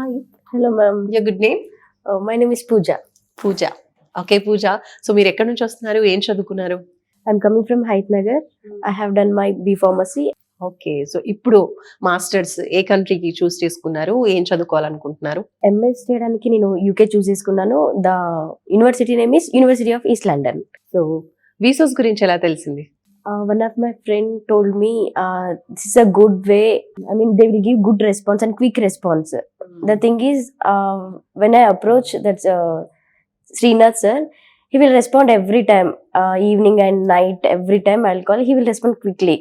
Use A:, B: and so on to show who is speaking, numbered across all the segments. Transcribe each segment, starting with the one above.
A: Hi,
B: Hello, ma'am.
A: your good name?
B: My name is Pooja.
A: Pooja. Okay Pooja. So మీరు ఎక్కడి నుంచి వస్తున్నారు, ఏం చదువుకున్నారు?
B: I'm coming from Nagar. I have done my B Pharmacy.
A: Okay, so ఇప్పుడు masters ఏ కంట్రీకి చూస్ చేసుకున్నారు, ఏం చదువుకోవాలనుకుంటున్నారు?
B: MS చేయడానికి నేను UK చూస్ చేసుకున్నాను. The university name is university of east London.
A: So visas గురించి ఎలా తెలిసింది?
B: One of my friend told me this is a good way. I mean, they will give good response and quick response. The thing is, when I approach that Srinath sir, he will respond every time, evening and night, every time I'll call, he will respond quickly.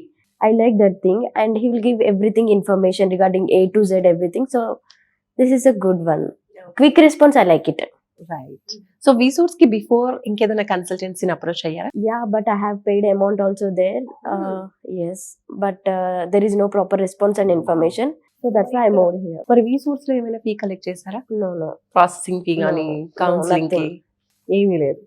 B: I like that thing, and he will give everything information regarding A to Z, everything. So this is a good one. Quick response, I like it.
A: Right. So visas కి before ఇంకేదైనా కన్సల్టెన్సీని approach అయ్యారా?
B: Yeah, but I have paid amount also there. Yes, but there is no proper response and information. So that's why I'm over here.
A: మరి visas లో ఏమైనా fee collect చేశారా?
B: No.
A: Processing fee కానీ
B: No,
A: counselling కి
B: nothing.
A: ఏమీ లేదు.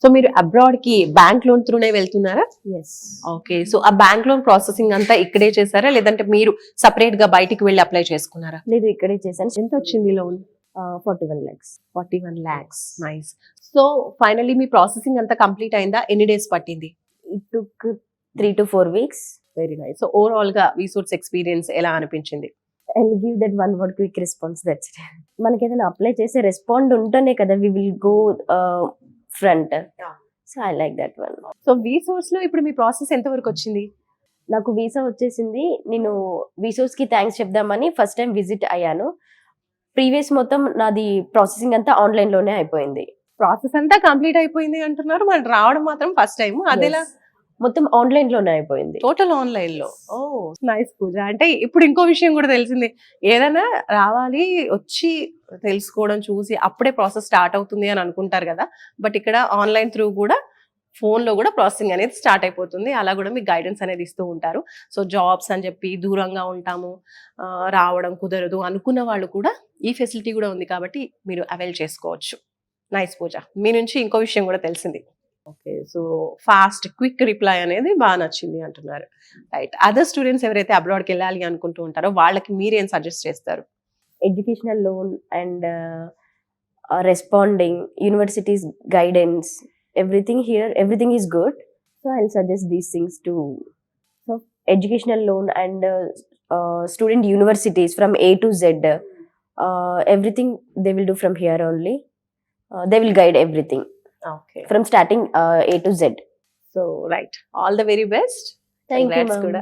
A: So మీరు abroad కి బ్యాంక్ లోన్ త్రూనే వెళ్తున్నారా?
B: Yes.
A: ఓకే, సో ఆ బ్యాంక్ లోన్ ప్రాసెసింగ్ అంతా ఇక్కడే చేశారా, లేదంటే మీరు సపరేట్ గా బయటికి వెళ్ళి అప్లై చేసుకున్నారా?
B: లేదు, ఇక్కడే చేశాను.
A: ఎంత వచ్చింది loan?
B: 41 lakhs.
A: 41 lakhs. Nice. So finally మీ ప్రాసెసింగ్ అంతా కంప్లీట్ అయిందా? ఎన్ని డేస్ పట్టింది?
B: It took 3 to 4 weeks.
A: Very nice. So overall గా వీసోర్స్ ఎక్స్పీరియన్స్ ఎలా అనిపించింది?
B: I'll give that one word quick response. That's it. మనకి ఏదైనా అప్లై చేసి రెస్పాండ్ ఉంటేనే కదా we will go front.
A: Yeah.
B: So I like that one.
A: So వీసోర్స్ లో ఇప్పుడు మీ ప్రాసెస్ ఎంత వరకు వచ్చింది?
B: నాకు వీసా వచ్చేసింది. నేను వీసోస్ కి థ్యాంక్స్ చెప్దామని ఫస్ట్ టైం విజిట్ అయ్యాను. ప్రీవియస్ మొత్తం నాది ప్రాసెసింగ్ అంతా ఆన్లైన్ లోనే అయిపోయింది.
A: ప్రాసెస్ అంతా కంప్లీట్ అయిపోయింది అంటున్నారు, మరి రావడం మాత్రం ఫస్ట్ టైం. అదేలా?
B: Yes. మొత్తం ఆన్లైన్ లోనే అయిపోయింది.
A: టోటల్ ఆన్లైన్ లో. ఓ నైస్ పూజ. అంటే ఇప్పుడు ఇంకో విషయం కూడా తెలిసింది, ఏదైనా రావాలి వచ్చి తెలుసుకోవడం చూసి అప్పుడే ప్రాసెస్ స్టార్ట్ అవుతుంది అని అనుకుంటారు కదా, బట్ ఇక్కడ ఆన్లైన్ త్రూ కూడా ఫోన్ లో కూడా ప్రాసెసింగ్ అనేది స్టార్ట్ అయిపోతుంది. అలా కూడా మీకు గైడెన్స్ అనేది ఇస్తూ ఉంటారు. సో జాబ్స్ అని చెప్పి దూరంగా ఉంటాము, రావడం కుదరదు అనుకున్న వాళ్ళు కూడా ఈ ఫెసిలిటీ కూడా ఉంది కాబట్టి మీరు అవైల్ చేసుకోవచ్చు. నైస్ పూజ. మీ నుంచి ఇంకో విషయం కూడా తెలిసింది. Okay, so fast quick reply అనేది బాగా నచ్చింది అంటున్నారు. రైట్. అదర్ స్టూడెంట్స్ ఎవరైతే అబ్రాడ్కి వెళ్ళాలి అనుకుంటూ ఉంటారో వాళ్ళకి మీరేం సజెస్ట్ చేస్తారు?
B: Educational loan and responding, universities guidance, everything here, everything is good. So I'll suggest these things to, so educational loan and student universities from A to Z, everything they will do from here only. They will guide everything
A: okay,
B: from starting A to Z.
A: So right. All the very best.
B: Thank you, ma'am.
A: కూడా